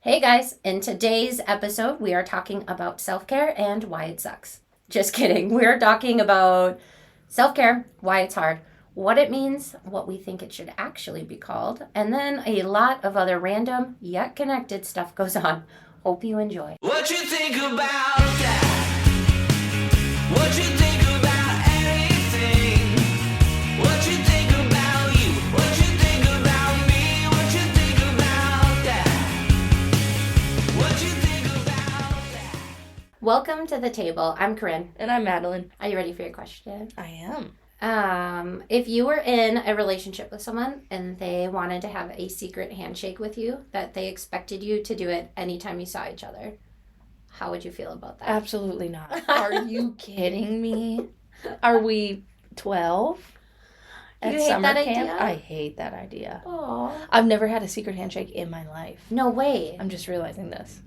Hey guys, in today's episode, we are talking about self-care and why it sucks. Just kidding. We're talking about self-care, why it's hard, what it means, what we think it should actually be called, and then a lot of other random yet connected stuff goes on. Hope you enjoy. What you think about that? What you think about anything? What you think about you? What you think about me? What you think about that? What you think about that? Welcome to the table. I'm Corinne. And I'm Madeline. Are you ready for your question? I am. If you were in a relationship with someone and they wanted to have a secret handshake with you, that they expected you to do it anytime you saw each other, how would you feel about that? Absolutely not. Are you kidding me? Are we 12 at You hate summer that camp? idea? I hate that idea. Aw. I've never had a secret handshake in my life. No way. I'm just realizing this.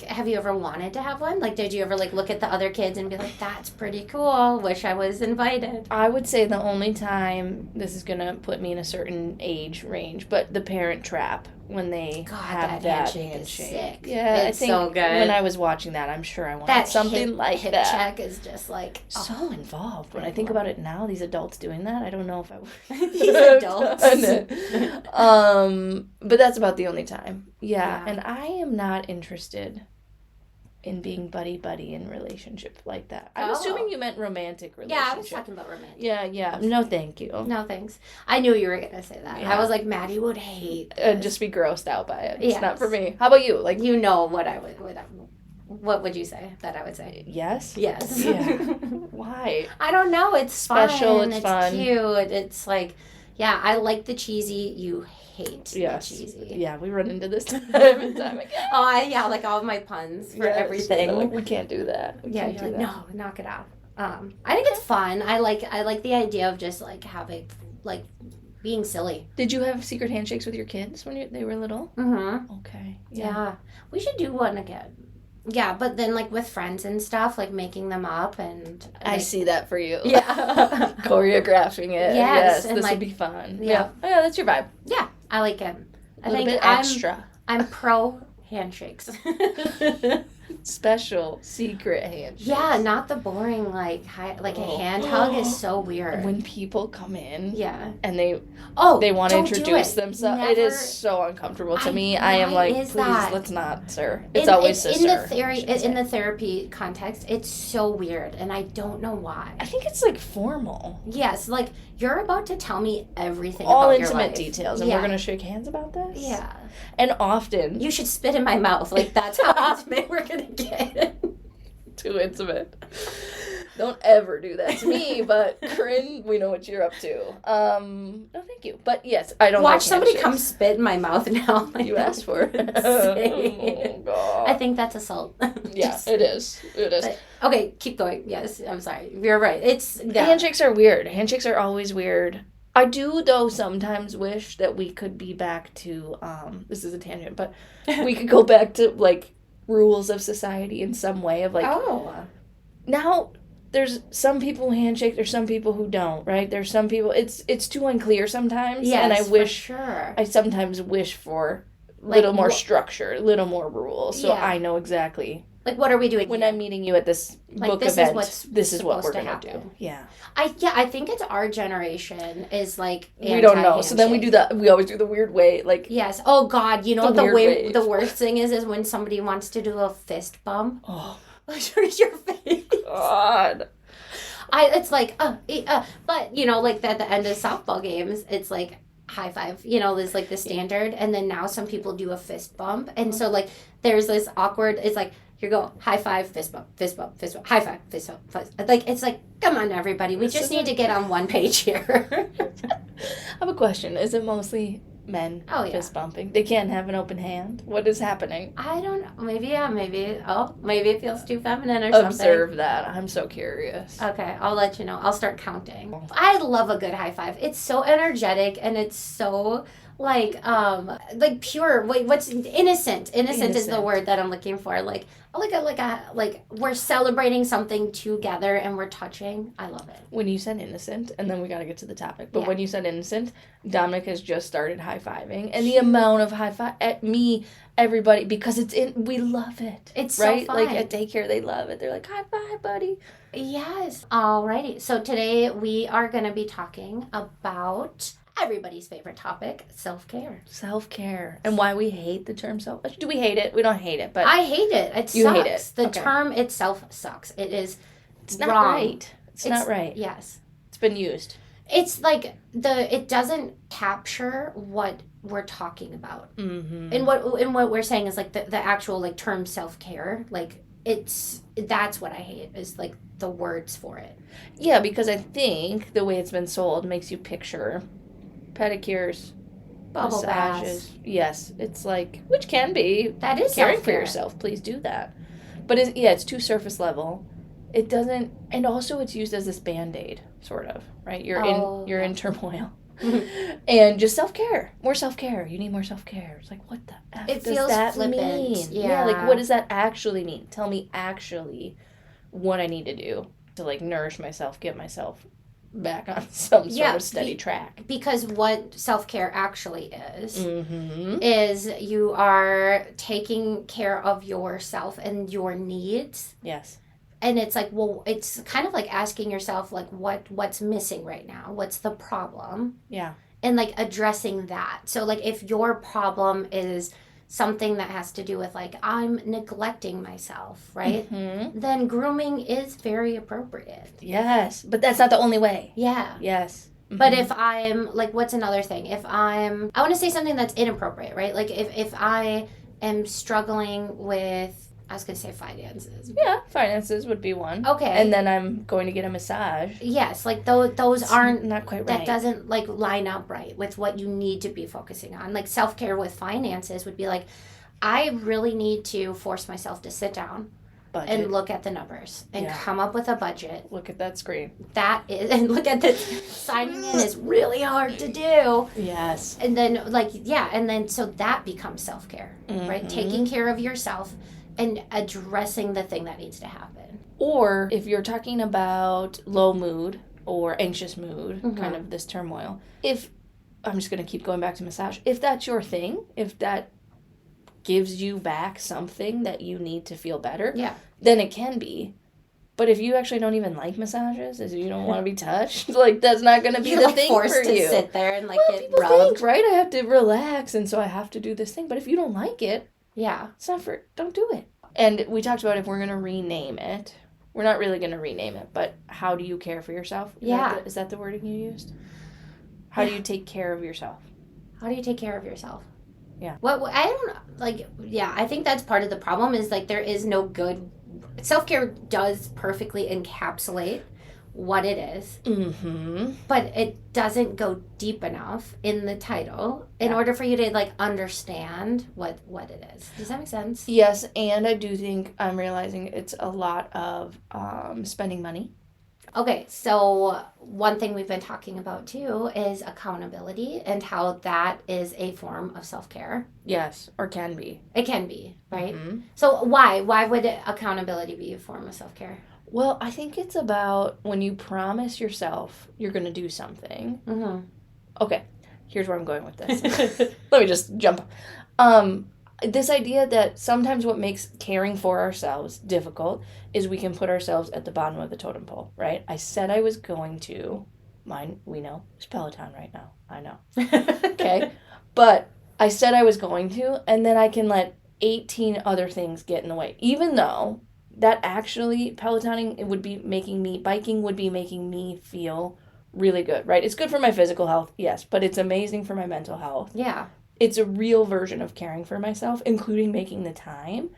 Have you ever wanted to have one? Like, did you ever, look at the other kids and be like, that's pretty cool, wish I was invited? I would say the only time, this is going to put me in a certain age range, but the Parent Trap, when they God, have that that handshake is sick. Yeah, It's I think so good. when I was watching that, I'm sure I wanted That something like hip that. check is just like, So involved. When I think about it now, these adults doing that, I don't know if I would. These adults. But that's about the only time. Yeah. Yeah. And I am not interested in being buddy-buddy in relationship like that. I'm Oh. assuming you meant romantic relationship. Yeah, I was talking about romantic. Yeah. No, thank you. No, thanks. I knew you were going to say that. Yeah. I was like, Maddie would hate this. And just be grossed out by it. It's Yes. not for me. How about you? Like, You know what I would, what would you say that I would say? yes? Yes. Yeah. Why? I don't know. It's Special, fun. it's fun. Cute. It's like, yeah, I like the cheesy. You hate Yes. the cheesy. Yeah, we run into this time and time again. Oh, yeah, like all of my puns for Yes. everything. Like, we can't do that. We Yeah, can't you're do like, that. no, knock it off. I think it's fun. I like the idea of just like having like being silly. Did you have secret handshakes with your kids when they were little? Mm-hmm. Okay. Yeah. We should do one again. Yeah, but then like with friends and stuff, like making them up and I like, see that for you. Yeah. Choreographing it. Yes, and this like- would be fun. yeah. Oh, yeah, that's your vibe. Yeah, I like it. A I little think bit extra. I'm pro handshakes. Special secret handshakes. Yeah, not the boring like a Oh. hand hug is so weird. When people come in Yeah. and they Oh, want to don't do introduce it. themselves, it Never- is so uncomfortable to me. I am why like, is please, that? let's not, sir. It's always in sister. the theory I should in say. the therapy context. It's so weird, and I don't know why. I think it's like formal. Yes, like you're about to tell me everything. All about your intimate life. details, and Yeah. we're going to shake hands about this? Yeah. And often, You should spit in my mouth. Like that's how intimate we're gonna get. too intimate. Don't ever do that to me, but Corinne, we know what you're up to. No, thank you. But yes, I don't Watch like somebody handshakes. come spit in my mouth now. Like, You asked for it. insane. Oh, God. I think that's assault. Yeah, Just- it is. It is. but- okay, keep going. Yes, I'm sorry. You're right. It's yeah. Handshakes are weird. Handshakes are always weird. I do, though, sometimes wish that we could be back to, this is a tangent, but we could go back to, like, rules of society in some way of, like, Oh. now there's some people who handshake, there's some people who don't, right? There's some people, it's too unclear sometimes, Yes, and I wish, for sure. I sometimes wish for a Like, little more wh- structure, a little more rules, so Yeah. I know exactly. Like, what are we doing? When here? I'm meeting you at this Like, book this is event, what's this is what we're supposed to going to do. happen. Yeah. I think it's our generation is like We don't know. So then we anti-handshake. we always do the weird way, like, Yes. Oh God, you know what The the weird way wave. the worst thing is when somebody wants to do a fist bump. oh, Your face. God. It's like but you know, like at the end of softball games, it's like high five. You know, there's like the standard, and then now some people do a fist bump, and so like there's this awkward. It's like here go high five, fist bump, fist bump, fist bump, high five, fist bump, fist. Like it's like come on everybody, we This just is need to get on one page here. I have a question. Is it mostly men Oh, yeah. fist bumping? They can't have an open hand? What is happening? I don't know. Maybe yeah. Maybe it feels too feminine or something. Observe that. I'm so curious. Okay, I'll let you know. I'll start counting. I love a good high five. It's so energetic and it's so like pure. Wait, what's innocent? Innocent is the Innocent. word that I'm looking for. Like we're celebrating something together and we're touching. I love it. When you said innocent, and then we got to get to the topic, but Yeah. when you said innocent, Dominic has just started high-fiving, and the amount of high-five at me, everybody, because we love it. It's right? so fun. Like at daycare, they love it. They're like, high five, buddy. Yes. Alrighty. So today we are going to be talking about everybody's favorite topic, self-care. Self-care, and why we hate the term self. Do we hate it? We don't hate it, but I hate it. It You sucks. hate it. The Okay. term itself sucks. It is it's not wrong. right. It's not right. Yes. It's been used. It's like it doesn't capture what we're talking about. Mm-hmm. And what we're saying is like the actual like term self-care, like that's what I hate is like the words for it. Yeah, because I think the way it's been sold makes you picture pedicures, Bubble massages. baths. Yes, it's like, which can be That is caring for self-care. yourself. Please do that. But it's too surface level. It doesn't, and also it's used as this band-aid, sort of, right? You're in turmoil. And just self-care. More self-care. You need more self-care. It's like, what the F It does feels that flippant. mean? Yeah. Like, what does that actually mean? Tell me actually what I need to do to, like, nourish myself, get myself back on some sort of steady track. Because what self-care actually is Mm-hmm. is you are taking care of yourself and your needs. Yes. And it's like, well, it's kind of like asking yourself, like, what's missing right now? What's the problem? Yeah. And, like, addressing that. So, like, if your problem is something that has to do with, like, I'm neglecting myself, right? Mm-hmm. Then grooming is very appropriate. Yes. But that's not the only way. Yeah. Yes. Mm-hmm. But if I'm, like, what's another thing? I want to say something that's inappropriate, right? Like, if I am struggling with, I was going to say finances. Yeah, finances would be one. Okay. And then I'm going to get a massage. Yes, like those aren't, not quite right. that doesn't like line up right with what you need to be focusing on. Like self-care with finances would be like, I really need to force myself to sit down Budget. and look at the numbers and Yeah. come up with a budget. Look at that screen. That is, and look at this, signing in is really hard to do. Yes. And then and then so that becomes self-care, right? Mhm. Taking care of yourself and addressing the thing that needs to happen. Or if you're talking about low mood or anxious mood, Mhm. kind of this turmoil, if I'm just going to keep going back to massage, if that's your thing, if that gives you back something that you need to feel better, Yeah. then it can be. But if you actually don't even like massages, if you don't want to be touched, like that's not going to be You're the like thing forced for to you. sit there and like Well, get people rubbed. think, right? I have to relax, and so I have to do this thing. But if you don't like it, Yeah. it's not for, don't do it. And we talked about if we're going to rename it. We're not really going to rename it, but how do you care for yourself? Yeah. Is that the wording you used? How do you take care of yourself? How do you take care of yourself? Yeah. What I don't like. Yeah, I think that's part of the problem. Is like there is no good self-care does perfectly encapsulate what it is, Mm-hmm. but it doesn't go deep enough in the title in Yeah. order for you to like understand what it is. Does that make sense? Yes, and I do think I'm realizing it's a lot of spending money. Okay, so one thing we've been talking about too is accountability and how that is a form of self-care. Yes, or can be. It can be, right? Mhm. So why would accountability be a form of self-care? Well, I think it's about when you promise yourself you're going to do something. Mm-hmm. Okay, here's where I'm going with this. Let me just jump. This idea that sometimes what makes caring for ourselves difficult is we can put ourselves at the bottom of the totem pole, right? I said I was going to. Mine, we know, is Peloton right now. I know. Okay? But I said I was going to, and then I can let 18 other things get in the way. Even though that actually, Pelotoning, it would be making me, biking would be making me feel really good, right? It's good for my physical health, yes, but it's amazing for my mental health. Yeah. It's a real version of caring for myself, including making the time.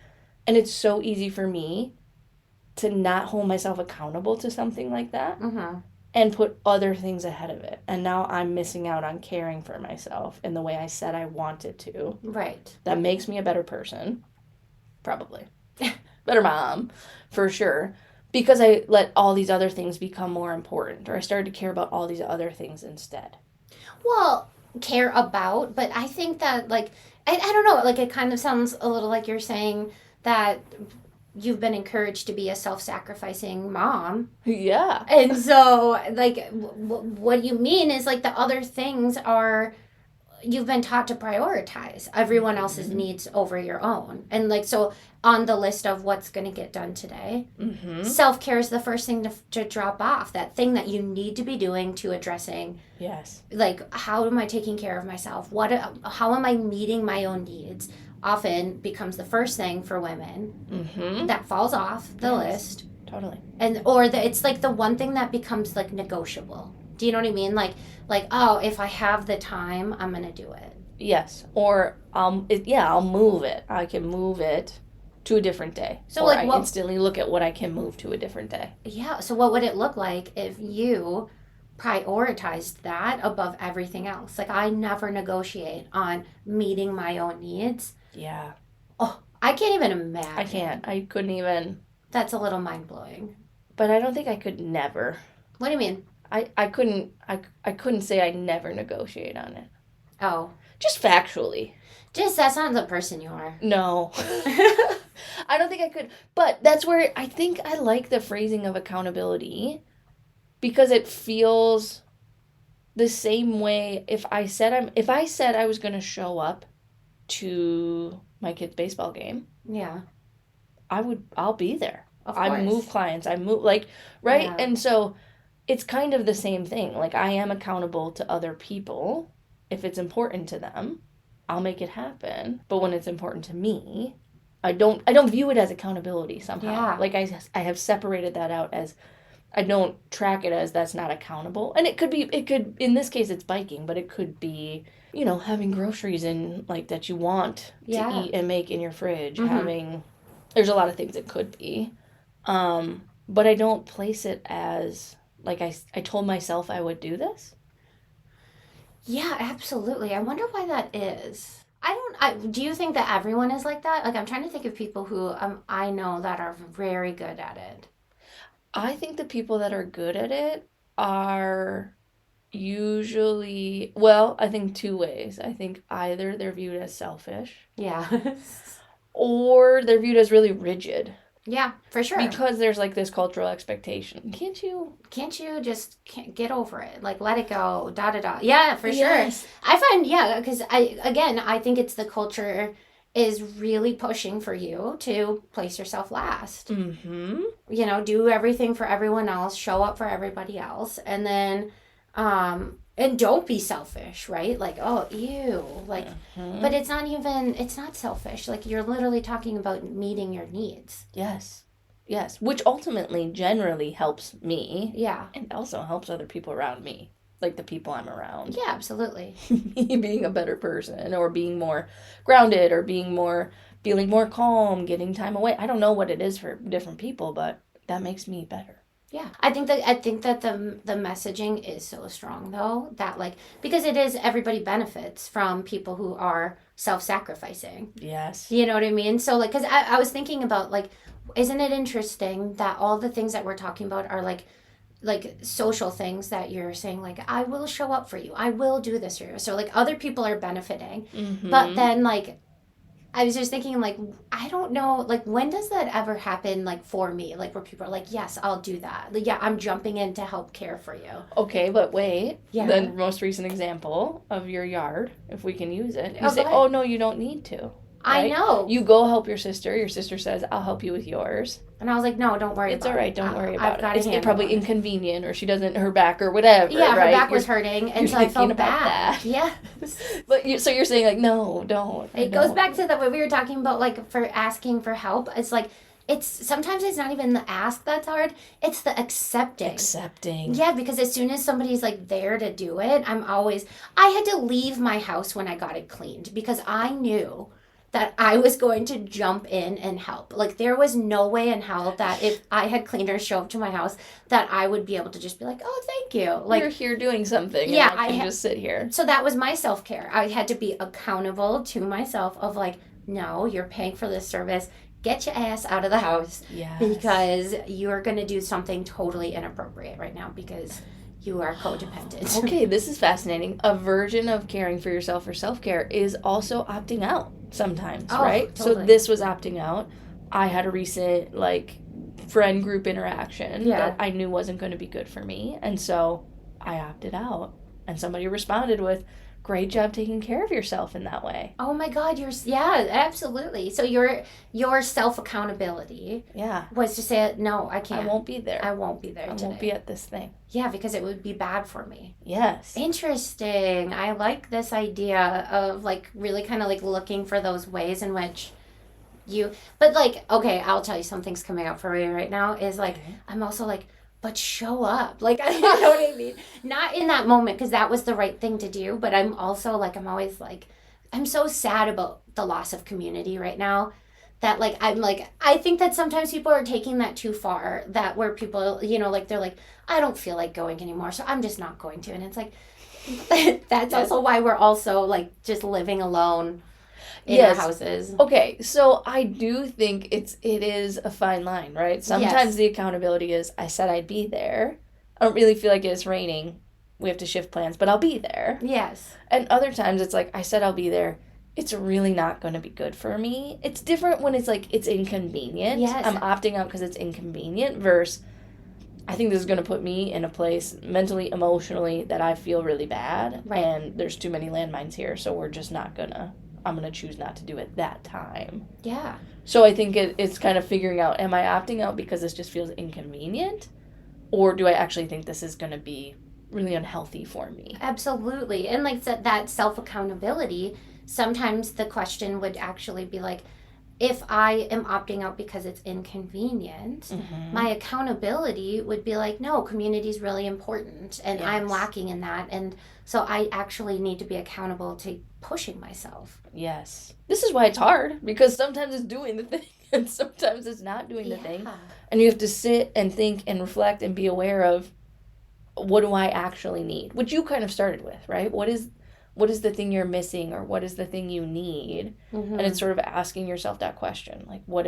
And it's so easy for me to not hold myself accountable to something like that Mm-hmm. and put other things ahead of it. And now I'm missing out on caring for myself in the way I said I wanted to. Right. That makes me a better person. Probably. Better mom, for sure. Because I let all these other things become more important, or I started to care about all these other things instead. Well, care about, but I think that, like, I don't know, like, it kind of sounds a little like you're saying that you've been encouraged to be a self-sacrificing mom. Yeah. And so, like, what you mean is, like, the other things are, you've been taught to prioritize everyone else's needs over your own. And, like, so on the list of what's going to get done today, self-care is the first thing to drop off. That thing that you need to be doing to addressing, Yes. like, how am I taking care of myself? How am I meeting my own needs? Often becomes the first thing for women that falls off the list. Totally. And it's like the one thing that becomes, like, negotiable. Do you know what I mean? Like, oh, if I have the time, I'm gonna do it. Yes. Or I'll move it. I can move it to a different day. So, or like, I instantly look at what I can move to a different day. Yeah. So what would it look like if you prioritized that above everything else? Like, I never negotiate on meeting my own needs. Yeah. Oh, I can't even imagine. I can't. I couldn't even. That's a little mind blowing. But I don't think I could never. What do you mean? I couldn't say I never negotiate on it. Oh, Just factually. that's not the person you are. No. I don't think I could. But that's where I think I like the phrasing of accountability, because it feels the same way. If I said I was going to show up to my kid's baseball game, Yeah. I'll be there. Of I course. move clients. I move, like, right? Yeah. And so it's kind of the same thing. Like, I am accountable to other people. If it's important to them, I'll make it happen. But when it's important to me, I don't view it as accountability somehow. Yeah. Like, I have separated that out as, I don't track it as that's not accountable. And it could, in this case, it's biking, but it could be, having groceries in, like, that you want Yeah. to eat and make in your fridge. There's a lot of things it could be. But I don't place it as, like, I told myself I would do this. Yeah, absolutely. I wonder why that is. Do you think that everyone is like that? Like, I'm trying to think of people who I know that are very good at it. I think the people that are good at it are usually, well, I think two ways. I think either they're viewed as selfish Yeah. or they're viewed as really rigid. Yeah, for sure. Because there's, like, this cultural expectation. Can't you just get over it? Like, let it go, da-da-da. Yeah, for Yes. sure. I find, because I think it's the culture is really pushing for you to place yourself last. Do everything for everyone else, show up for everybody else, and then, and don't be selfish, right? Like, oh, ew. Like, but it's not selfish. Like, you're literally talking about meeting your needs. Yes. Which ultimately generally helps me. Yeah. And also helps other people around me. Like, the people I'm around. Yeah, absolutely. Me being a better person, or being more grounded, or feeling more calm, getting time away. I don't know what it is for different people, but that makes me better. Yeah, I think that the messaging is so strong, though, that, like, because it is, everybody benefits from people who are self-sacrificing. Yes. You know what I mean? So, like, because I was thinking about, like, isn't it interesting that all the things that we're talking about are, like social things that you're saying, like, I will show up for you, I will do this for you. So, like, other people are benefiting. But then, like, I was just thinking, like, I don't know, like, when does that ever happen, like, for me? Like, where people are like, yes, I'll do that. Like, yeah, I'm jumping in to help care for you. Okay, but wait. Yeah. The most recent example of your yard, if we can use it. You Oh, say, go ahead. oh, no, you don't need to. I Right? know. You go help your sister. Your sister says, I'll help you with yours. And I was like, no, don't worry It's about all right. it. Don't worry I've about got it. a It's handle probably on it. inconvenient, or she doesn't, her back or whatever. Yeah, right? her back was You're- hurting, you're and so I thinking felt about bad. that. Yeah. But so you're saying, like, no, don't. It goes back to what we were talking about, like, for asking for help. It's like, sometimes it's not even the ask that's hard, it's the accepting. Yeah, because as soon as somebody's, like, there to do it, I had to leave my house when I got it cleaned, because I knew that I was going to jump in and help. Like, there was no way in hell that if I had cleaners show up to my house, that I would be able to just be like, oh, thank you. Like, you're here doing something. Yeah, and I can just sit here. so that was my self-care. I had to be accountable to myself of, like, no, you're paying for this service. Get your ass out of the house. Yes. Because you're going to do something totally inappropriate right now, because you are codependent. Okay, this is fascinating. A version of caring for yourself or self-care is also opting out sometimes, right? Totally. So this was opting out. I had a recent, like, friend group interaction that I knew wasn't going to be good for me. And so I opted out. And somebody responded with, great job taking care of yourself in that way. Oh my God, yeah, absolutely. So your self-accountability was to say, no, I can't. I won't be there. I won't be there today. I won't be at this thing. Yeah, because it would be bad for me. Yes. Interesting. I like this idea of like really kind of like looking for those ways in which but like, okay, I'll tell you something's coming up for me right now is like, I'm also like, but show up. Like, you know what I mean? Not in that moment because that was the right thing to do. But I'm also like, I'm always like, I'm so sad about the loss of community right now that like, I'm like, I think that sometimes people are taking that too far, that where people, you know, like they're like, I don't feel like going anymore. So I'm just not going to. And it's like, that's also why we're also like just living alone in our houses. Okay, so I do think it is a fine line, right? Sometimes the accountability is, I said I'd be there. I don't really feel like it's raining. We have to shift plans, but I'll be there. Yes. And other times it's like, I said I'll be there. It's really not going to be good for me. It's different when it's like, it's inconvenient. Yes. I'm opting out because it's inconvenient versus, I think this is going to put me in a place mentally, emotionally that I feel really bad. Right. And there's too many landmines here, so we're just not going to. I'm going to choose not to do it that time. Yeah. So I think it's kind of figuring out, am I opting out because this just feels inconvenient? Or do I actually think this is going to be really unhealthy for me? Absolutely. And like that self-accountability, sometimes the question would actually be like, if I am opting out because it's inconvenient, my accountability would be like, no, community is really important and I'm lacking in that. And so I actually need to be accountable to pushing myself. Yes. This is why it's hard, because sometimes it's doing the thing and sometimes it's not doing the thing. And you have to sit and think and reflect and be aware of, what do I actually need? Which you kind of started with, right? What is the thing you're missing, or what is the thing you need? And it's sort of asking yourself that question, like, what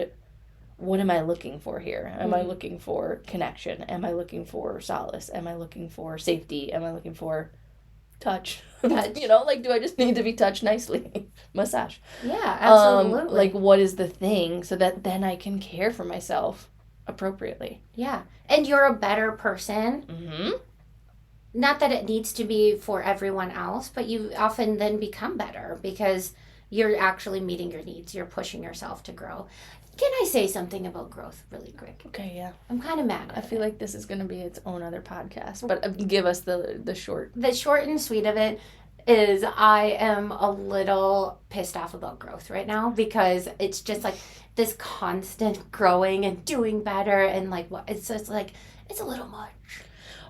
am I looking for here? Am I looking for connection? Am I looking for solace? Am I looking for safety? Am I looking for touch? You know, like, do I just need to be touched nicely? Massage. Yeah, absolutely. Like, what is the thing, so that then I can care for myself appropriately? Yeah. And you're a better person. Not that it needs to be for everyone else, but you often then become better because you're actually meeting your needs. You're pushing yourself to grow. Can I say something about growth really quick? Okay, yeah. I'm kind of mad at I feel like this is going to be its own other podcast, but give us the short. The short and sweet of it is I am a little pissed off about growth right now because it's just like this constant growing and doing better and like what it's just like it's a little much.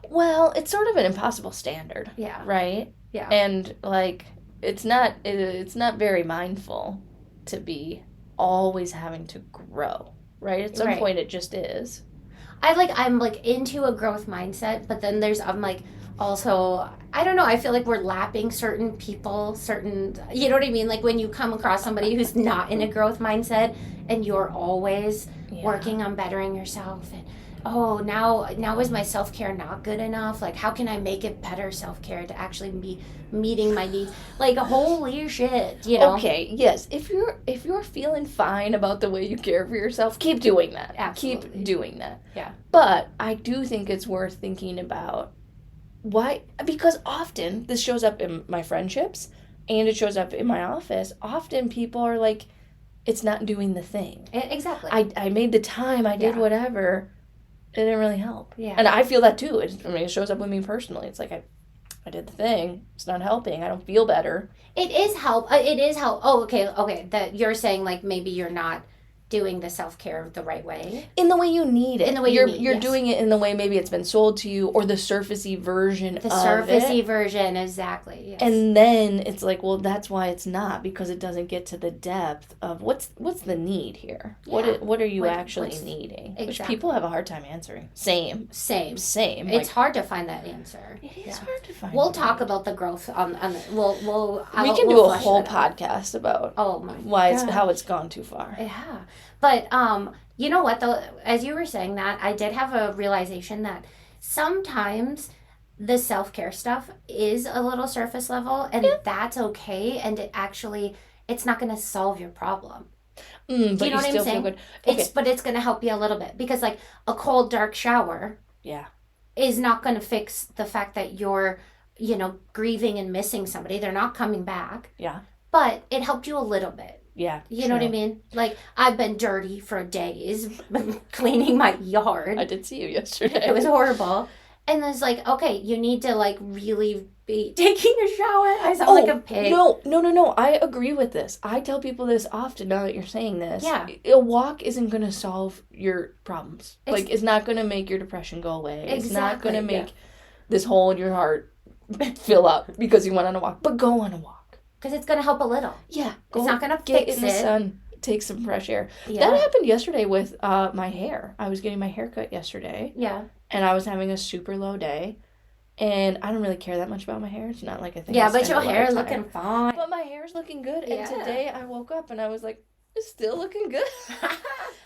Well, it's sort of an impossible standard. Yeah. Right? Yeah. And like it's not very mindful to be always having to grow, right? At some point it just is. I'm like into a growth mindset, but then I'm like also, I don't know, I feel like we're lapping certain people, you know what I mean? Like when you come across somebody who's not in a growth mindset and you're always working on bettering yourself and now is my self-care not good enough? Like, how can I make it better self-care to actually be meeting my needs? Like, holy shit, you know? Okay, yes. If you're feeling fine about the way you care for yourself, keep doing that. Absolutely. Keep doing that. Yeah. But I do think it's worth thinking about why, because often this shows up in my friendships and it shows up in my office. Often people are like, it's not doing the thing. Exactly. I made the time, I did whatever. It didn't really help. Yeah. And I feel that too. It shows up with me personally. It's like I did the thing. It's not helping. I don't feel better. It is help. It is help. Oh, okay. That you're saying like maybe you're not doing the self-care the right way. In the way you need it. In the way you're doing it in the way maybe it's been sold to you, or the surfacey version of it. The surfacey version, exactly. Yes. And then it's like, well, that's why it's not, because it doesn't get to the depth of what's the need here. Yeah. What are you actually needing? Exactly. Which people have a hard time answering. Same. It's hard to find that answer. It is hard to find. We'll talk about the growth on the, we can do a whole podcast about how it's gone too far. Yeah. But you know what though, as you were saying that, I did have a realization that sometimes the self-care stuff is a little surface level, and that's okay, and it's not going to solve your problem. But Do you know you what I'm still saying? feel good. Okay. But it's going to help you a little bit, because like a cold dark shower Yeah. is not going to fix the fact that you're, grieving and missing somebody. They're not coming back. Yeah. But it helped you a little bit. Yeah. You know what I mean? Like, I've been dirty for days cleaning my yard. I did see you yesterday. It was horrible. And it's like, okay, you need to like really be taking a shower. I sound like a pig. No. I agree with this. I tell people this often now that you're saying this. Yeah. A walk isn't going to solve your problems. It's not going to make your depression go away. It's not going to make this hole in your heart fill up because you went on a walk. But go on a walk. Because it's going to help a little. Yeah. It's not going to get fix in the sun. Take some fresh air. Yeah. That happened yesterday with my hair. I was getting my hair cut yesterday. Yeah. And I was having a super low day. And I don't really care that much about my hair. It's not like a thing. Yeah, but your hair is looking fine. But my hair's looking good. Yeah. And today I woke up and I was like, it's still looking good.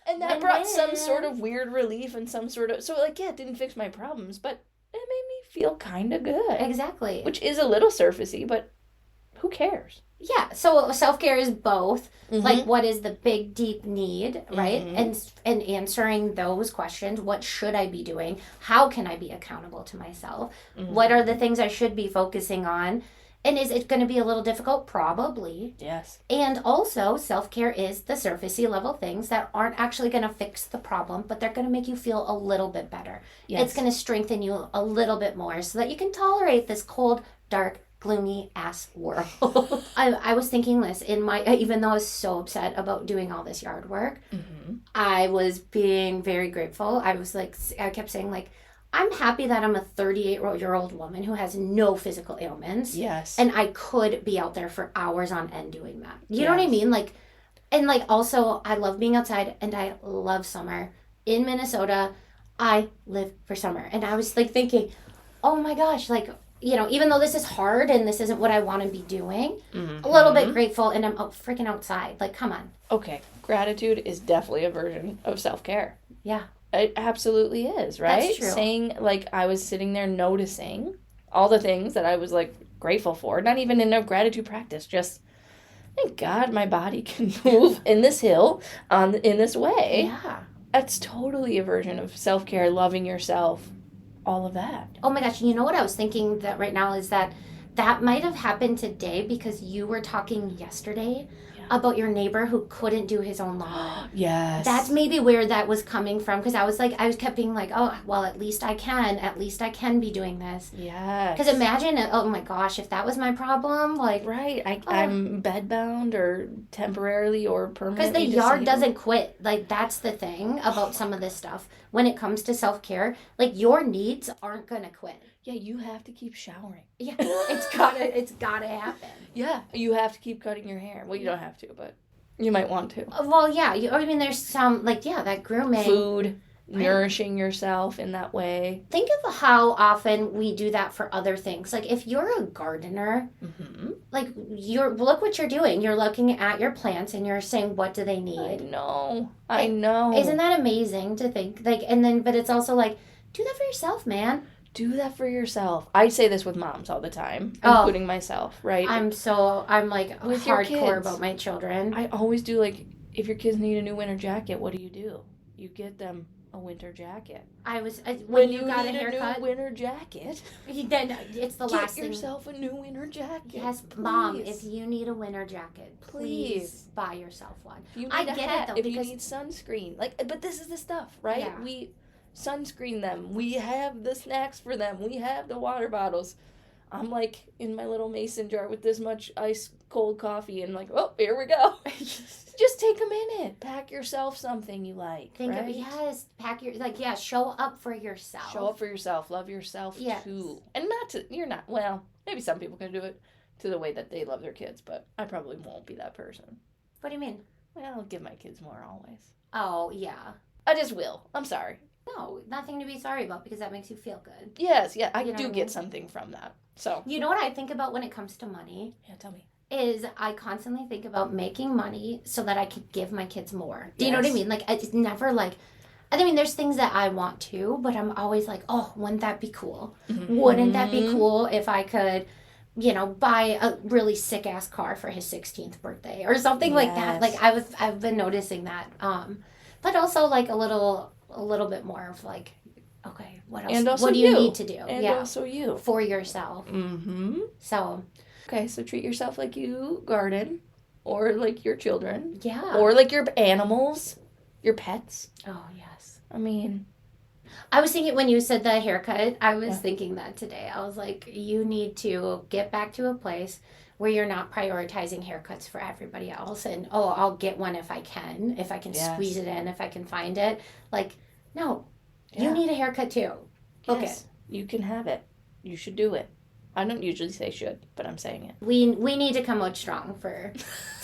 And that brought some sort of weird relief and some sort of... So, like, yeah, it didn't fix my problems, but it made me feel kind of good. Exactly. Which is a little surfacey, but who cares? Yeah, so self-care is both, like, what is the big, deep need, right? And answering those questions. What should I be doing? How can I be accountable to myself? What are the things I should be focusing on? And is it going to be a little difficult? Probably. Yes. And also, self-care is the surfacey level things that aren't actually going to fix the problem, but they're going to make you feel a little bit better. Yes. It's going to strengthen you a little bit more so that you can tolerate this cold, dark, gloomy ass world. I was thinking this even though I was so upset about doing all this yard work, I was being very grateful. I kept saying like, I'm happy that I'm a 38-year-old woman who has no physical ailments. Yes. And I could be out there for hours on end doing that. You know what I mean? Like, and like also I love being outside and I love summer. In Minnesota, I live for summer. And I was like thinking, oh my gosh, like, even though this is hard and this isn't what I want to be doing, a little bit grateful, and I'm freaking outside. Like, come on. Okay. Gratitude is definitely a version of self-care. Yeah. It absolutely is, right? That's true. Saying, like, I was sitting there noticing all the things that I was, like, grateful for. Not even in a gratitude practice. Just, thank God my body can move in this hill in this way. Yeah. That's totally a version of self-care, loving yourself. All of that. Oh my gosh, you know what I was thinking that right now is that might have happened today because you were talking yesterday about your neighbor who couldn't do his own lawn. Yes. That's maybe where that was coming from, because I kept being like, oh, well, at least I can be doing this. Yes. Because imagine, oh my gosh, if that was my problem, like. Right. I'm bedbound or temporarily or permanently Because the yard disabled. doesn't quit. Like, that's the thing about some of this stuff. When it comes to self-care, like, your needs aren't going to quit. Yeah, you have to keep showering. Yeah, it's gotta happen. Yeah, you have to keep cutting your hair. Well, you don't have to, but you might want to. Well, yeah. There's some, like, that grooming. Food, nourishing yourself in that way. Think of how often we do that for other things. Like, if you're a gardener, like, look what you're doing. You're looking at your plants and you're saying, what do they need? I know. Isn't that amazing to think? Like, but it's also like, do that for yourself, man. Do that for yourself. I say this with moms all the time, including myself, right? I'm like with your hardcore kids. about my children. I always do, like, if your kids need a new winter jacket, what do? You get them a winter jacket. When you got a need haircut, a new winter jacket, then it's the last thing. Get yourself a new winter jacket. Yes, please. Mom, if you need a winter jacket, please buy yourself one. If you need I a get hat, it though, if because you need sunscreen, but this is the stuff, right? Yeah. We sunscreen them. We have the snacks for them. We have the water bottles. I'm like in my little mason jar with this much ice cold coffee and like, oh, here we go. Just take a minute. Pack yourself something you like. Right? Pack your show up for yourself. Show up for yourself. Love yourself too. And maybe some people can do it to the way that they love their kids, but I probably won't be that person. What do you mean? Well, I'll give my kids more always. Oh, yeah. I just will. I'm sorry. No, nothing to be sorry about because that makes you feel good. Yes, yeah, I You know do what I get mean? something from that. So. You know what I think about when it comes to money? Yeah, tell me. Is I constantly think about making money so that I could give my kids more. Do you know what I mean? Like, it's never like, I mean, there's things that I want to, but I'm always like, oh, wouldn't that be cool? Wouldn't that be cool if I could, buy a really sick ass car for his 16th birthday or something like that? Like I've been noticing that. But also like a little bit more of like, okay, what else? And also what do you need to do? And also you. For yourself. Mm-hmm. So. Okay, so treat yourself like you garden, or like your children. Yeah. Or like your animals, your pets. Oh, yes. I mean, I was thinking when you said the haircut, I was thinking that today. I was like, you need to get back to a place where you're not prioritizing haircuts for everybody else. And, I'll get one if I can squeeze it in, if I can find it. Like, no, you need a haircut too. Book it. You can have it. You should do it. I don't usually say should, but I'm saying it. We need to come out strong for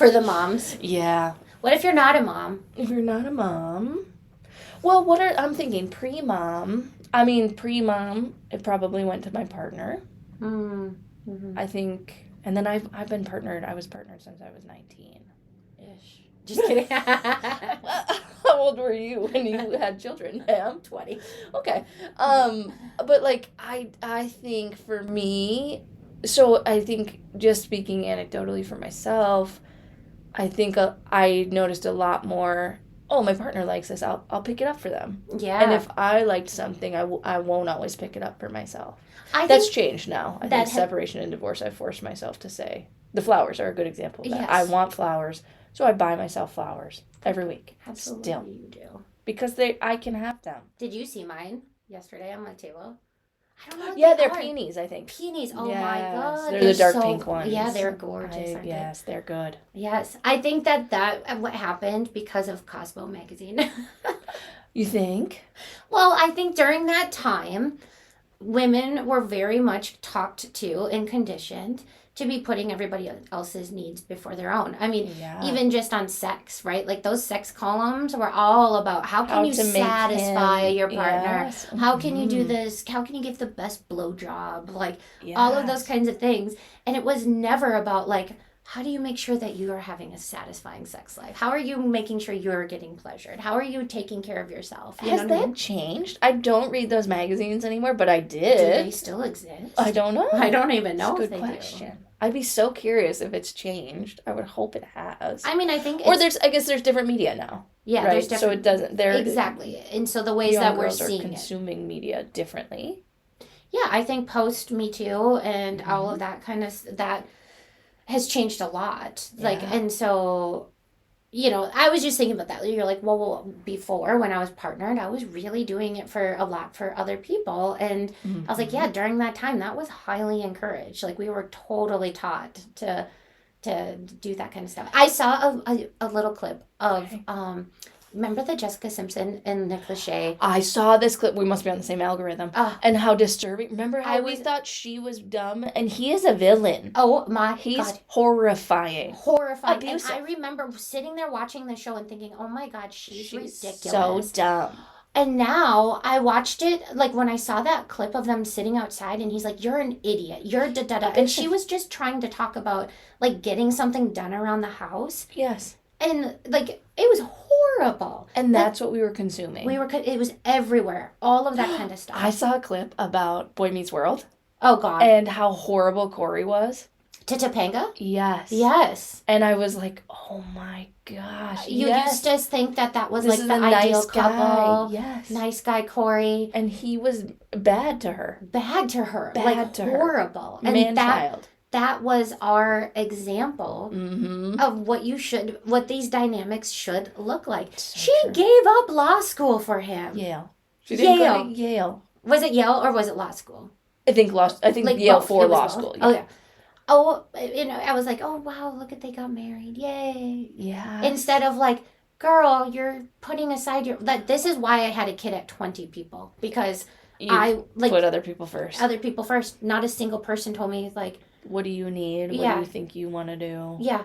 the moms. Yeah. What if you're not a mom? If you're not a mom, well, I'm thinking pre-mom. I mean, pre-mom, it probably went to my partner. Mm-hmm. I think, and then I've been partnered. I was partnered since I was 19-ish. Just kidding. How old were you when you had children? I'm 20. Okay. But like I think for me, so I think just speaking anecdotally for myself, I think I noticed a lot more. Oh, my partner likes this. I'll pick it up for them. Yeah. And if I liked something, I won't always pick it up for myself. That's changed now. I think separation and divorce, I forced myself to say. The flowers are a good example of that. Yes. I want flowers, so I buy myself flowers every week. Absolutely, still. You do. Because I can have them. Did you see mine yesterday on my table? I don't know what they're are. peonies, I think. Peonies, oh my God. They're the dark pink ones. Yeah, they're gorgeous, aren't yes, they're good. Yes, I think that what happened because of Cosmo magazine. You think? Well, I think during that time, women were very much talked to and conditioned to be putting everybody else's needs before their own. I mean, even just on sex, right? Like those sex columns were all about how can you satisfy your partner? Yes. How can you do this? How can you give the best blowjob? Like all of those kinds of things. And it was never about like, how do you make sure that you are having a satisfying sex life? How are you making sure you're getting pleasured? How are you taking care of yourself? Has that changed? I don't read those magazines anymore, but I did. Do they still exist? I don't know. I don't even know if they question. do. I'd be so curious if it's changed. I would hope it has. I mean, I think I guess there's different media now. Yeah, right? there's different. So it doesn't. Exactly. And so the ways that we're seeing are consuming media differently. Yeah, I think post Me Too and all of that kind of that has changed a lot. Like, and so, I was just thinking about that. You're like, well, before when I was partnered, I was really doing it for a lot for other people. And I was like, yeah, during that time, that was highly encouraged. Like we were totally taught to do that kind of stuff. I saw a little clip of, remember the Jessica Simpson and Nick Lachey? I saw this clip. We must be on the same algorithm. And how disturbing. Remember how we thought she was dumb? And he is a villain. Oh my God. He's horrifying. Horrifying. Abusive. And I remember sitting there watching the show and thinking, oh my God, she's ridiculous. So dumb. And now I watched it, like when I saw that clip of them sitting outside and he's like, you're an idiot. You're da-da-da. And she was just trying to talk about like getting something done around the house. Yes. And like, it was horrible. And that's what we were consuming. It was everywhere. All of that kind of stuff. I saw a clip about Boy Meets World. Oh God. And how horrible Corey was. To Topanga? Yes. Yes. And I was like, oh my gosh. You used to think that was like the ideal couple. Yes. Nice guy, Corey. And he was bad to her. Bad to her. Bad like to horrible. Her. And child. That was our example of what these dynamics should look like. So she gave up law school for him. Yale. She didn't go to Yale. Was it Yale or was it law school? I think Yale both. For law school. Yeah. Oh, yeah. Oh, I was like, oh, wow, look at they got married. Yay. Yeah. Instead of like, girl, you're putting aside this is why I had a kid at 20 people. Because I put other people first. Other people first. Not a single person told me like, what do you need? What do you think you want to do? Yeah.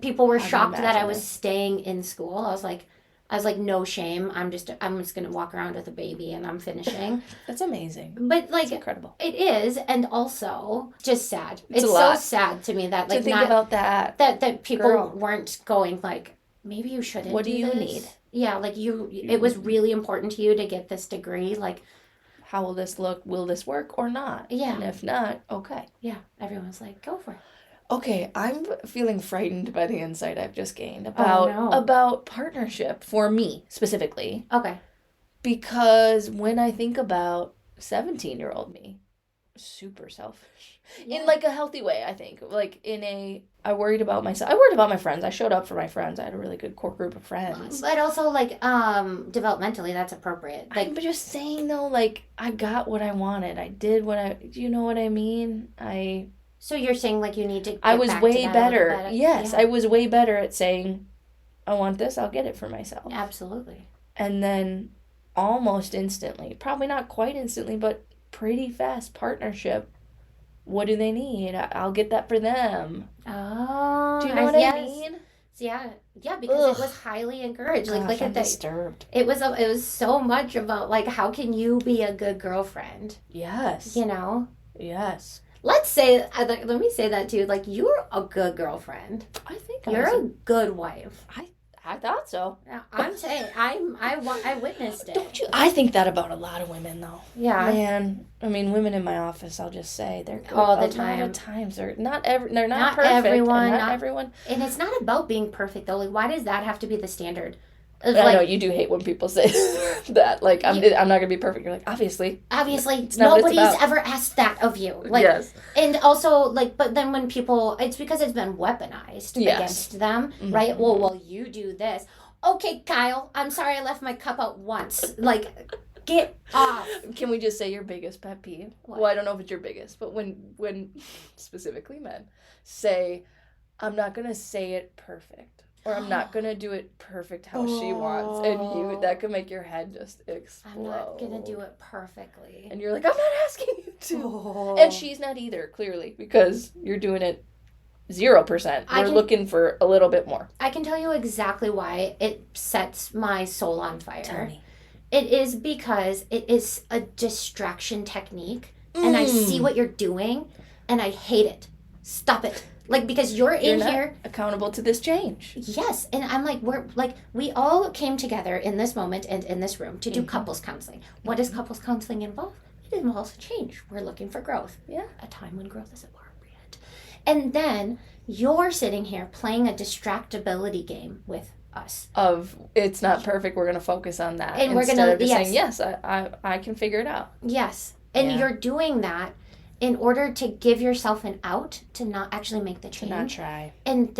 People were shocked that I was staying in school. I was like, no shame. I'm just going to walk around with a baby and I'm finishing. That's amazing. But like, it's incredible. It is. And also just sad. It's so sad to me that like, to think about that people weren't going like, maybe you shouldn't What do you this. need? Yeah, like it was really important to you to get this degree. Like, How will this look? Will this work or not? Yeah. And if not, okay. yeah, everyone's like, go for it. Okay, I'm feeling frightened by the insight I've just gained no. about partnership for me specifically. Okay. Because when I think about 17-year-old me, super selfish. Yeah. In like a healthy way, I think. Like I worried about myself. I worried about my friends. I showed up for my friends. I had a really good core group of friends. But also, like, developmentally, that's appropriate. Like, I'm just saying though, like, I got what I wanted. I did do you know what I mean? so you're saying, like, you need to I get was back way to that a better. little bit. Yes, Yeah. I was way better at saying, I want this, I'll get it for myself. Absolutely. And then almost instantly, probably not quite instantly, but pretty fast partnership. What do they need? I'll get that for them. Oh. Do you know what I yes. mean? Yeah. Yeah, because Ugh. it was highly encouraged. Like, Gosh, look I'm at that. disturbed. It was so much about, like, how can you be a good girlfriend? Yes. You know? Yes. Let me say that too. Like, you're a good girlfriend. I think You're a good wife. I thought so. I'm saying I witnessed it. Don't you? I think that about a lot of women, though. Yeah. Man, I mean, women in my office, I'll just say they're good. All the A lot time. of times they're not perfect. Not and everyone, not not- everyone. And it's not about being perfect though. Like, why does that have to be the standard? It's I like, know you do hate when people say that. Like, I'm not gonna be perfect. You're like, obviously. obviously not what it's nobody's about. ever asked that of you. Like, Yes. and also, like, but then when people, it's because it's been weaponized Yes. against them, Mhm. right? Well, you do this. Okay, Kyle, I'm sorry I left my cup out once. Like, get off. Can we just say your biggest pet peeve? What? Well, I don't know if it's your biggest, but when specifically men say, I'm not gonna say it perfect, or I'm not gonna do it perfect how she wants, and that could make your head just explode. I'm not gonna do it perfectly. And you're like, I'm not asking you to. Oh. And she's not either, clearly, because you're doing it 0%. We're looking for a little bit more. I can tell you exactly why it sets my soul on fire. Tell me. It is because it is a distraction technique, and I see what you're doing, and I hate it. Stop it. Like, because you're in here accountable to this change. Yes, and I'm like, we all came together in this moment and in this room to do couples counseling. What does couples counseling involve? It involves change. We're looking for growth. Yeah. A time when growth is appropriate. And then you're sitting here playing a distractibility game with us. Of, it's not perfect, we're going to focus on that. And we're instead gonna- of just yes. saying, yes, I can figure it out. Yes. And Yeah. you're doing that in order to give yourself an out to not actually make the To change. not try. And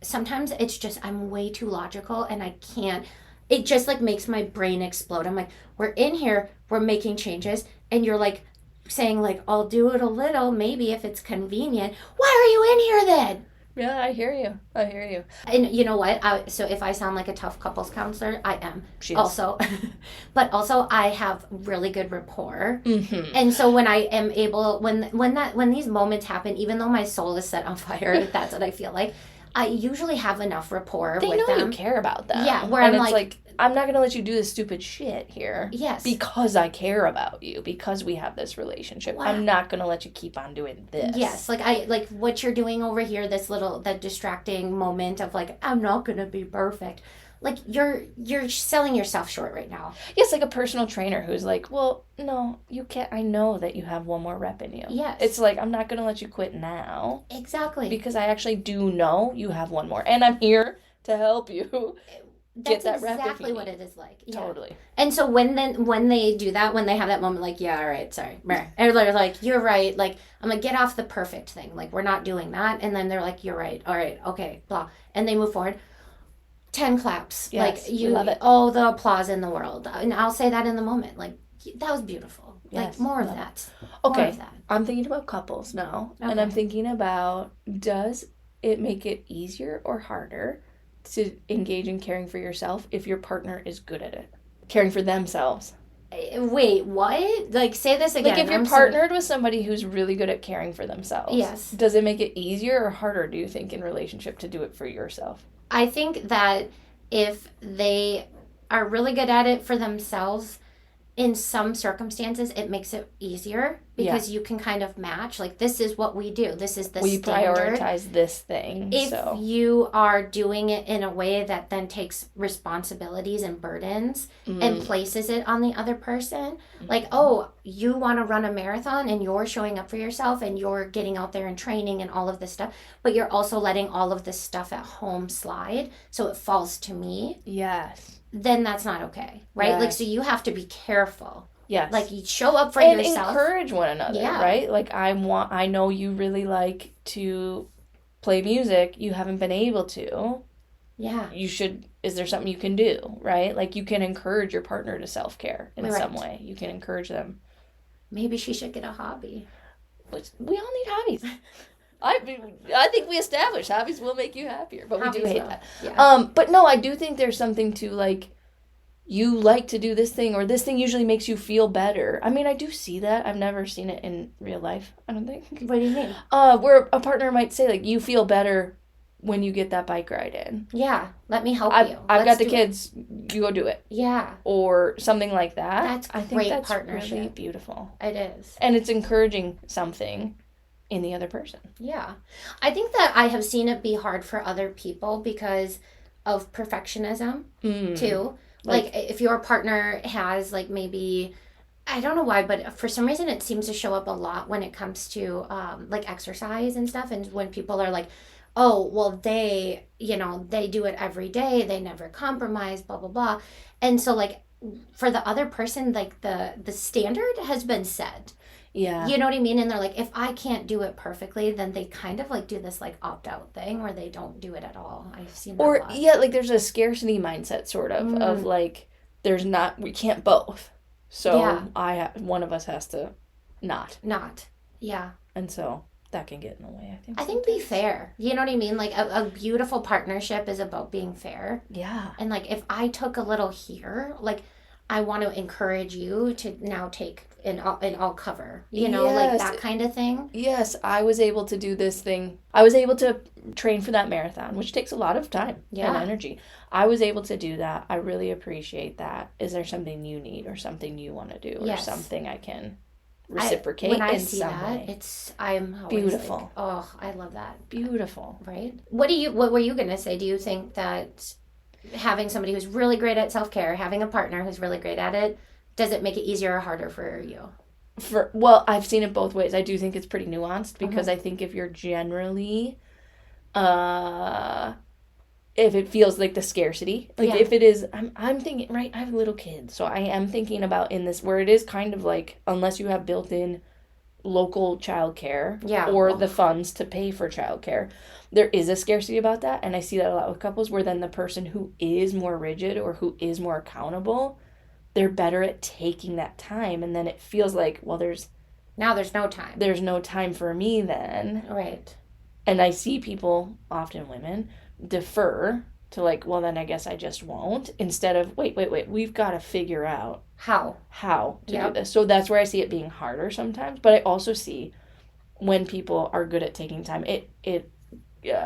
sometimes it's just I'm way too logical and I can't. It just like makes my brain explode. I'm like, we're in here, we're making changes, and you're like saying like, I'll do it a little, maybe if it's convenient. Why are you in here then? Yeah, I hear you. And you know what? So if I sound like a tough couples counselor, I am. She is. Also, but also I have really good rapport. Mm-hmm. And so when I am able, when these moments happen, even though my soul is set on fire, that's what I feel like. I usually have enough rapport They with know them. you care about them. Yeah, where and I'm it's like, I'm not going to let you do this stupid shit here. Yes. Because I care about you, because we have this relationship. Wow. I'm not going to let you keep on doing this. Yes, like what you're doing over here, that distracting moment of like, I'm not gonna be perfect. Like you're selling yourself short right now. Yes, like a personal trainer who's like, well, no, you can't. I know that you have one more rep in you. Yes. It's like, I'm not going to let you quit now. Exactly. Because I actually do know you have one more. And I'm here to help you. That's that rep if you exactly what need. it is like. Yeah. Totally. And so when they do that, when they have that moment, like, yeah, all right, sorry, and they're like, you're right, like, I'm gonna get off the perfect thing, like, we're not doing that, and then they're like, you're right, all right, okay, blah, and they move forward. 10 claps, Yes, like you we love it. all the applause in the world, and I'll say that in the moment, like, that was beautiful, Yes, like more of love that. Okay. More of that. I'm thinking about couples now. And Okay. I'm thinking about, does it make it easier or harder to engage in caring for yourself if your partner is good at it? Caring for themselves. Wait, what? Like, say this again. Like if you're I'm sorry. partnered with somebody who's really good at caring for themselves. Yes. Does it make it easier or harder, do you think, in relationship to do it for yourself? I think that if they are really good at it for themselves, in some circumstances, it makes it easier. because you can kind of match, like, this is what we do. This is the we standard. prioritize this thing. If so. you are doing it in a way that then takes responsibilities and burdens and places it on the other person, like, oh, you want to run a marathon and you're showing up for yourself and you're getting out there and training and all of this stuff, but you're also letting all of this stuff at home slide, so it falls to me. Yes. Then that's not okay, right? Yes. Like, so you have to be careful. Yes. Like, you show up for and yourself. encourage one another, Yeah. right? Like, I know you really like to play music. You haven't been able to. Yeah. You should, is there something you can do, right? Like, you can encourage your partner to self-care in some way. You can encourage them. Maybe she should get a hobby. Which, we all need hobbies. I think we established hobbies will make you happier, but we do hate that. Yeah. But no, I do think there's something to, like, you like to do this thing, or this thing usually makes you feel better. I mean, I do see that. I've never seen it in real life, I don't think. What do you mean? Where a partner might say, like, you feel better when you get that bike ride in. Yeah, let me help you. I've got the kids, you go do it. Yeah. Or something like that. That's I think great that's partnership. really beautiful. It is. And it's encouraging something in the other person. Yeah. I think that I have seen it be hard for other people because of perfectionism, too. Like, if your partner has, like, maybe, I don't know why, but for some reason it seems to show up a lot when it comes to, like, exercise and stuff. And when people are like, oh, well, they do it every day. They never compromise, blah, blah, blah. And so, like, for the other person, like, the standard has been set. Yeah. You know what I mean? And they're like, if I can't do it perfectly, then they kind of, like, do this, like, opt-out thing where they don't do it at all. I've seen that a lot. Yeah, like, there's a scarcity mindset, sort of like, we can't both. So, one of us has to not. Yeah. And so, that can get in the way, I think. I think be fair. You know what I mean? Like, a beautiful partnership is about being fair. Yeah. And, like, if I took a little here, like, I want to encourage you to now take and I'll cover, like that kind of thing. Yes, I was able to do this thing. I was able to train for that marathon, which takes a lot of time and energy. I was able to do that. I really appreciate that. Is there something you need or something you want to do or something I can reciprocate when I in see some that, way? I'm always beautiful. Like, oh, I love that. Beautiful. Right? What were you going to say? Do you think that having somebody who's really great at self-care, having a partner who's really great at it, does it make it easier or harder for you? Well, I've seen it both ways. I do think it's pretty nuanced because I think if you're generally, if it feels like the scarcity, like if it is, I'm thinking, right, I have little kids. So I am thinking about in this where it is kind of like, unless you have built-in local childcare or the funds to pay for childcare, there is a scarcity about that. And I see that a lot with couples where then the person who is more rigid or who is more accountable, they're better at taking that time. And then it feels like, well, there's no time. There's no time for me then. Right. And I see people, often women, defer to like, well, then I guess I just won't. Instead of, wait, we've got to figure out how to do this. So that's where I see it being harder sometimes. But I also see when people are good at taking time, it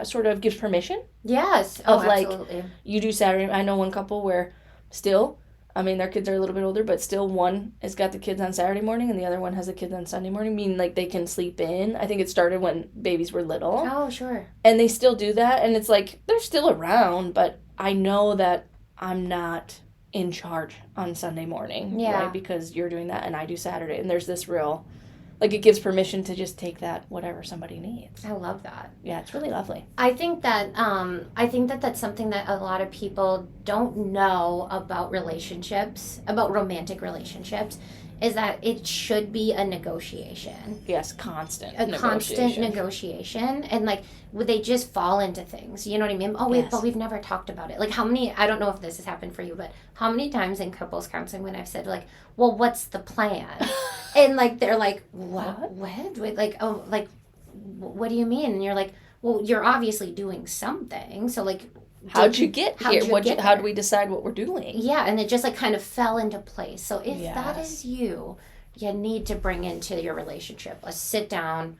sort of gives permission. Yes. Absolutely. Like, you do Saturday. I know one couple where still, I mean, their kids are a little bit older, but still one has got the kids on Saturday morning and the other one has the kids on Sunday morning. I mean, like, they can sleep in. I think it started when babies were little. Oh, sure. And they still do that. And it's like, they're still around, but I know that I'm not in charge on Sunday morning. Yeah. Right? Because you're doing that and I do Saturday. And there's this real, like, it gives permission to just take that whatever somebody needs. I love that. Yeah, it's really lovely. I think that that's something that a lot of people don't know about relationships, about romantic relationships, is that it should be a negotiation. Yes, constant negotiation. And, like, they just fall into things. You know what I mean? Oh, wait, but we've never talked about it. Like, I don't know if this has happened for you, but how many times in couples counseling when I've said, like, well, what's the plan? And, like, they're like, what? Wait, like, oh, like, what do you mean? And you're like, well, you're obviously doing something. So, like, how'd you get here? How do we decide what we're doing? Yeah, and it just, like, kind of fell into place. So if that is you need to bring into your relationship a sit down,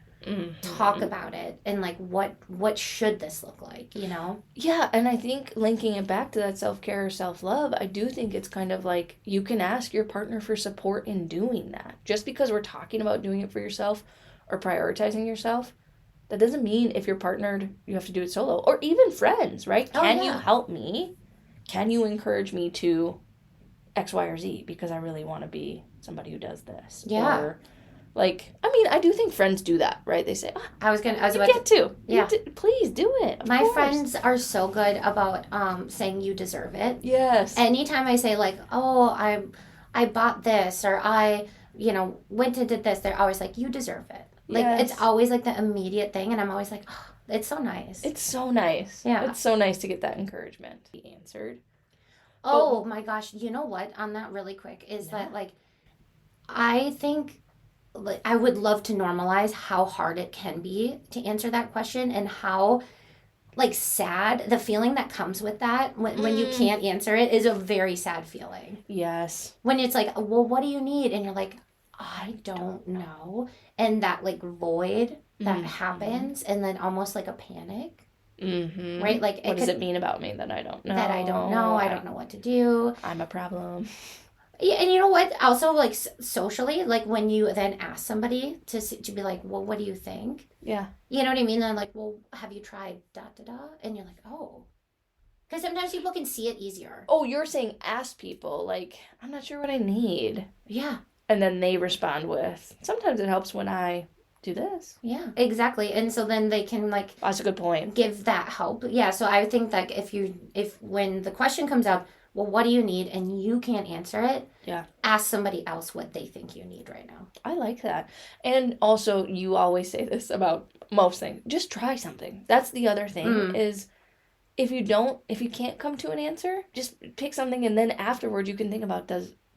talk about it and like what should this look like, you know? Yeah, and I think linking it back to that self-care or self-love, I do think it's kind of like you can ask your partner for support in doing that. Just because we're talking about doing it for yourself or prioritizing yourself, that doesn't mean if you're partnered, you have to do it solo. Or even friends, right? Oh, Can yeah. you help me? Can you encourage me to X, Y, or Z because I really want to be somebody who does this? Yeah. Or, like, I mean, I do think friends do that, right? They say, I was you about get to. Yeah. Please do it. Of my course. friends are so good about saying you deserve it. Yes. Anytime I say like, oh, I bought this, or I, you know, went and did this, they're always like, you deserve it. Like, Yes. it's always like the immediate thing, and I'm always like, oh, it's so nice. It's so nice. Yeah. It's so nice to get that encouragement. He answered. Oh my gosh, you know what? On that really quick is that like, I think like, I would love to normalize how hard it can be to answer that question, and how like sad the feeling that comes with that when you can't answer it is a very sad feeling. Yes. When it's like, well, what do you need? And you're like, I don't know. And that like void that happens, and then almost like a panic. Mm-hmm. Right? Like, what does it mean about me that I don't know? That I don't know. I don't know what to do. I'm a problem. Yeah, and you know what? Also, like socially, like when you then ask somebody to be like, well, what do you think? Yeah. You know what I mean? They're like, well, have you tried da da da? And you're like, oh. Because sometimes people can see it easier. Oh, you're saying ask people, like, I'm not sure what I need. Yeah. And then they respond with, sometimes it helps when I do this. Yeah, exactly. And so then they can like That's a good point. give that help. Yeah, so I think that if when the question comes up, well, what do you need? And you can't answer it. Yeah. Ask somebody else what they think you need right now. I like that. And also, you always say this about most things. Just try something. That's the other thing is if you can't come to an answer, just pick something, and then afterwards you can think about,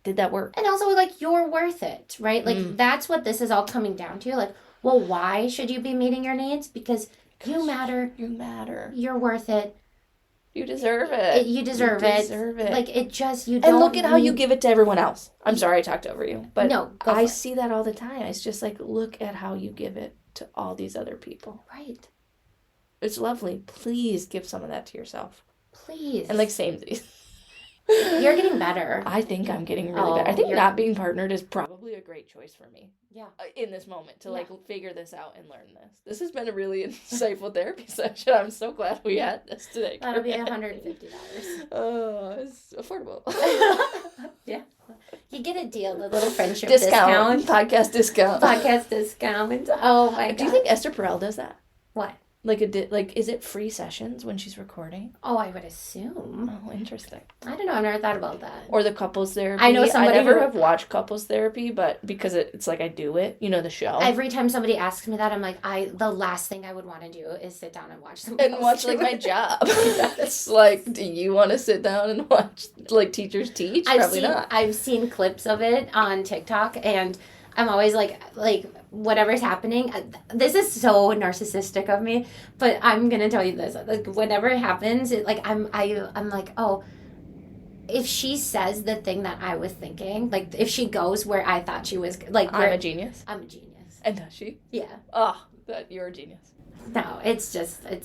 did that work? And also, like, you're worth it, right? Like, that's what this is all coming down to. Like, well, why should you be meeting your needs? Because you matter. You matter. You're worth it. You deserve it. You deserve it. Like, it just, you don't And look at how you need- give it to everyone else. I'm sorry I talked over you. But No, go for I it. see that all the time. It's just like, look at how you give it to all these other people. Right. It's lovely. Please give some of that to yourself. Please. And like samesies. You're getting better. I think I'm getting really Oh, better. I think you're- not being partnered is probably a great choice for me. Yeah. In this moment to like Yeah. figure this out and learn this. This has been a really insightful therapy session. I'm so glad we had this today. That'll be Corinne. $150. Oh, it's affordable. Yeah. You get a deal, the little friendship discount. discount. Podcast discount. Podcast discount. Oh my god. Do you think Esther Perel does that? What? Like is it free sessions when she's recording? Oh, I would assume. Oh, interesting. I don't know. I've never thought about that. Or the couples therapy. I know somebody I never who- have watched couples therapy, but because it's like I do it, you know, the show. Every time somebody asks me that, I'm like, the last thing I would want to do is sit down and watch them. And watch like my job. It's like, do you want to sit down and watch like teachers teach? Probably not. I've seen clips of it on TikTok, and I'm always like whatever's happening. This is so narcissistic of me, but I'm gonna tell you this: like whenever it happens, I'm like, oh, if she says the thing that I was thinking, like if she goes where I thought she was, like I'm a genius. I'm a genius. And does she? Yeah. Oh, that you're a genius. No, it's just the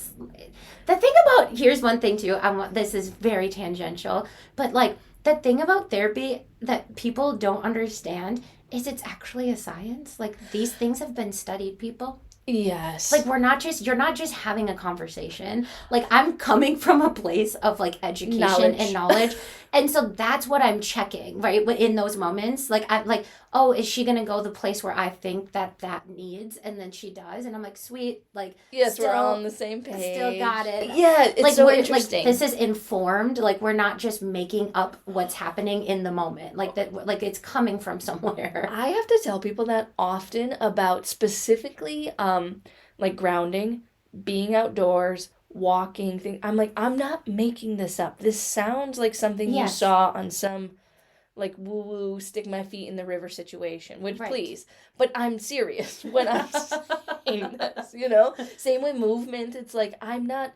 thing about, here's one thing too. This is very tangential, but like the thing about therapy that people don't understand is it's actually a science. Like these things have been studied, people. Yes. Like you're not just having a conversation. Like I'm coming from a place of like education and knowledge. And so that's what I'm checking, right? In those moments, like I'm like, oh, is she gonna go the place where I think that needs? And then she does, and I'm like, sweet, like yes, still, we're all on the same page. Still got it. Yeah, it's like, so interesting. Like, this is informed. Like we're not just making up what's happening in the moment. Like that. Like it's coming from somewhere. I have to tell people that often about specifically, like grounding, being outdoors, walking thing. I'm like, I'm not making this up. This sounds like something you Yes. saw on some like woo woo stick my feet in the river situation. Which Right. please, but I'm serious when I'm saying this. You know, same with movement. It's like I'm not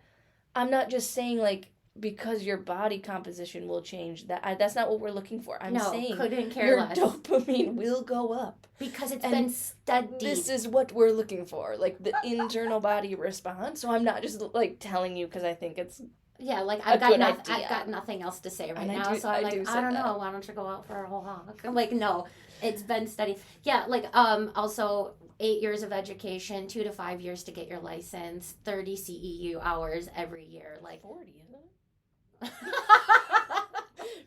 just saying like because your body composition will change. That's not what we're looking for. I'm No, saying couldn't care your less. dopamine will go up. Because it's And been studied. This is what we're looking for, like the internal body response. So I'm not just like telling you because I think it's Yeah, like I've got nothing else to say right And now. So I'm like, I don't know. Why don't you go out for a walk? I'm like, no, it's been studied. Yeah, like also 8 years of education, 2 to 5 years to get your license, 30 CEU hours every year. Like 40, isn't it?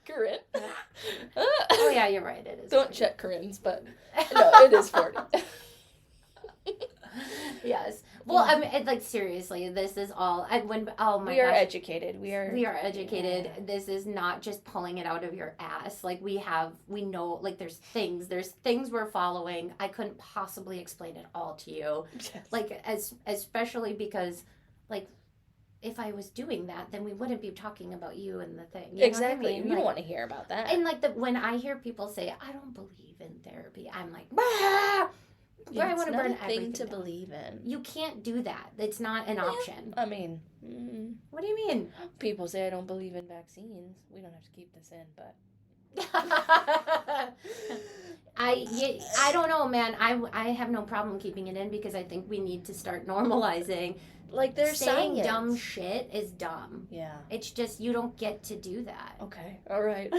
Corinne. Oh yeah, you're right. It is. Don't 40. check Corinne's, but no, it is 40. Yes. Well, I mean, like seriously, this is all. Oh my we are gosh. educated. We are educated. Yeah. This is not just pulling it out of your ass. Like we know, like there's things we're following. I couldn't possibly explain it all to you. Yes. Like especially because, like, if I was doing that, then we wouldn't be talking about you and the thing. You Exactly. know what I mean? You don't want to hear about that. And like when I hear people say, I don't believe in therapy, I'm like, bah! I want to burn everything to down. believe in. You can't do that. It's not an option. I mean, What do you mean? people say I don't believe in vaccines. We don't have to keep this in, but I don't know, man. I have no problem keeping it in because I think we need to start normalizing. like there's Saying science. dumb shit is dumb. Yeah. It's just you don't get to do that. Okay. All right.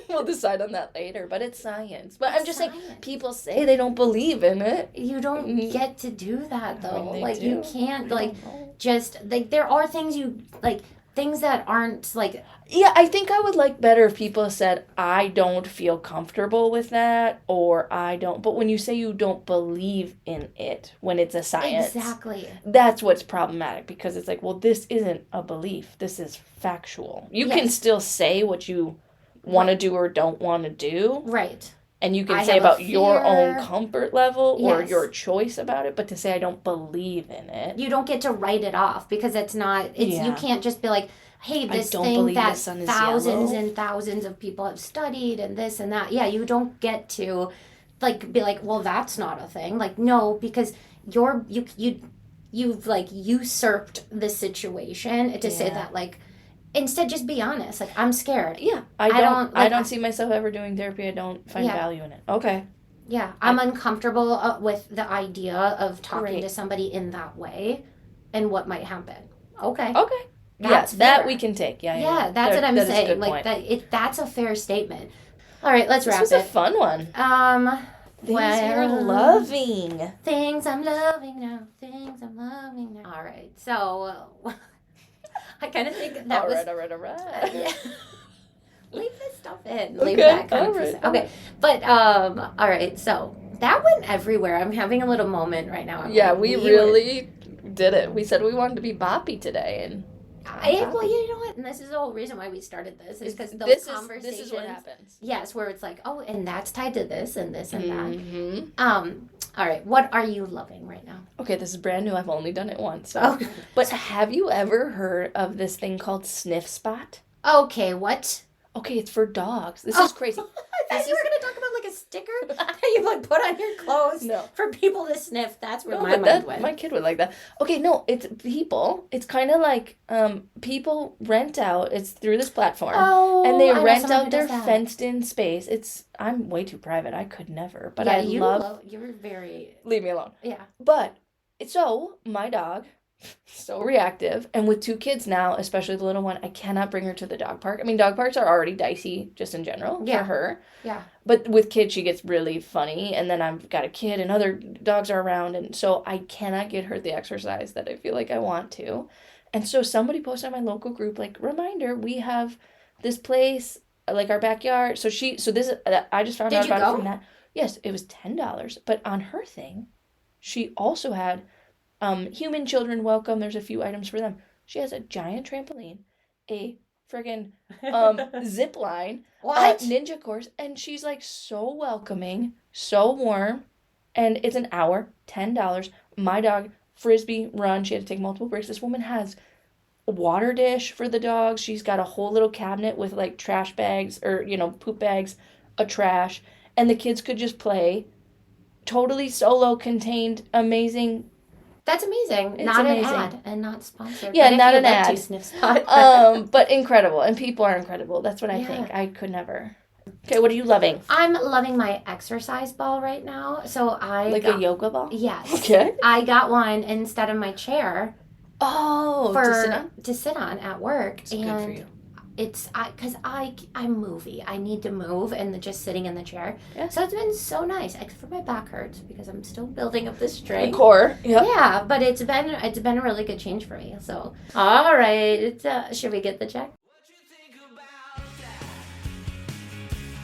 We'll decide on that later, but it's science. But I'm just saying, Science. people say they don't believe in it. You don't get to do that though. I mean, they like do. you can't I like don't know. just like there are things you like things that aren't like Yeah, I think I would like better if people said, I don't feel comfortable with that, or I don't. But when you say you don't believe in it, when it's a science, exactly. that's what's problematic, because it's like, well, this isn't a belief. This is factual. You can Yes. still say what you want to do or don't want to do, Right. and you can I say have a about your own fear. comfort level or Yes. your choice about it, but to say I don't believe in it. You don't get to write it off because it's not you Yeah. can't just be like, hey, I this don't thing believe that the sun is thousands yellow. and thousands of people have studied and this and that. Yeah, you don't get to like be like, well, that's not a thing. Like, no, because you've like usurped the situation to say Yeah. that like instead just be honest. Like, I'm scared. Yeah, I don't, I like, don't see myself ever doing therapy. I don't find Yeah. value in it. Okay. Yeah, I'm uncomfortable with the idea of talking Great. to somebody in that way and what might happen. Okay. Okay. That's Yes, that fair. we can take. Yeah. Yeah, that's what I'm that is a saying. good Like point. that's a fair statement. All right, let's This wrap was a it. fun one. Things you're loving. Things I'm loving now. Things I'm loving now. All right, so I kind of think that was. All right. Leave this stuff in. Okay, Leave that kind all of right, piece. Okay, but all right, so that went everywhere. I'm having a little moment right now. I'm Yeah, like, we were- really did it. We said we wanted to be boppy today, and well, you know what? And this is the whole reason why we started this is because those this conversations. is what happens. Yes, where it's like, oh, and that's tied to this and this and that. Mm-hmm. All right, what are you loving right now? Okay, this is brand new. I've only done it once. So. Oh, But have you ever heard of this thing called Sniff Spot? okay, what? Okay, it's for dogs. This Oh. is crazy. I thought you were gonna talk about like a sticker that you like put on your clothes No. for people to sniff. That's where No, my but mind went. my kid would like that. Okay, no, it's people. It's kind of like people rent out. It's through this platform. Oh, And they I know rent someone who out their does that. fenced-in space. I'm way too private. I could never. But yeah, I love... You're very Leave me alone. yeah. But, so, my dog, so reactive, and with 2 kids now, especially the little one, I cannot bring her to the dog park. I mean, dog parks are already dicey, just in general, Yeah. for her. Yeah. But with kids, she gets really funny, and then I've got a kid, and other dogs are around, and so I cannot get her the exercise that I feel like I want to. And so somebody posted on my local group, like, reminder, we have this place, like our backyard. So this, I just found Did out you about go? it from that. Yes, it was $10, but on her thing, she also had human children welcome. There's a few items for them. She has a giant trampoline, a friggin' zip line, What? ninja course, and she's like so welcoming, so warm, and it's an hour, $10. My dog, frisbee, run. She had to take multiple breaks. This woman has a water dish for the dogs. She's got a whole little cabinet with like trash bags or poop bags, a trash, and the kids could just play. Totally solo contained, amazing. That's amazing. It's Not amazing. an ad and not sponsored. Yeah, but not if an you'd like ad. to sniff spot. But incredible. And people are incredible. That's what I Yeah. think. I could never. Okay, what are you loving? I'm loving my exercise ball right now. So I Like got, a yoga ball? Yes. Okay. I got one instead of my chair Oh, to sit on at work. It's good for you. It's because I'm movie. I need to move and just sitting in the chair. Yeah. So it's been so nice. Except for my back hurts because I'm still building up this strength. Core. Yep. Yeah, but it's been a really good change for me. So all right, should we get the check? What you think about that?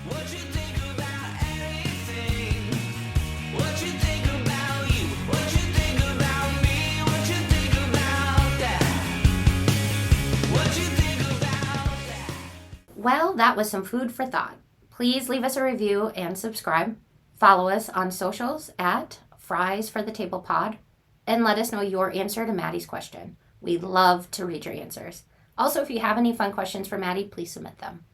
What you think about anything? What you think about you? What you think about me? What you think about that? What you think about that? Well, that was some food for thought. Please leave us a review and subscribe. Follow us on socials at Fries for the Table Pod, and let us know your answer to Maddie's question. We'd love to read your answers. Also, if you have any fun questions for Maddie, please submit them.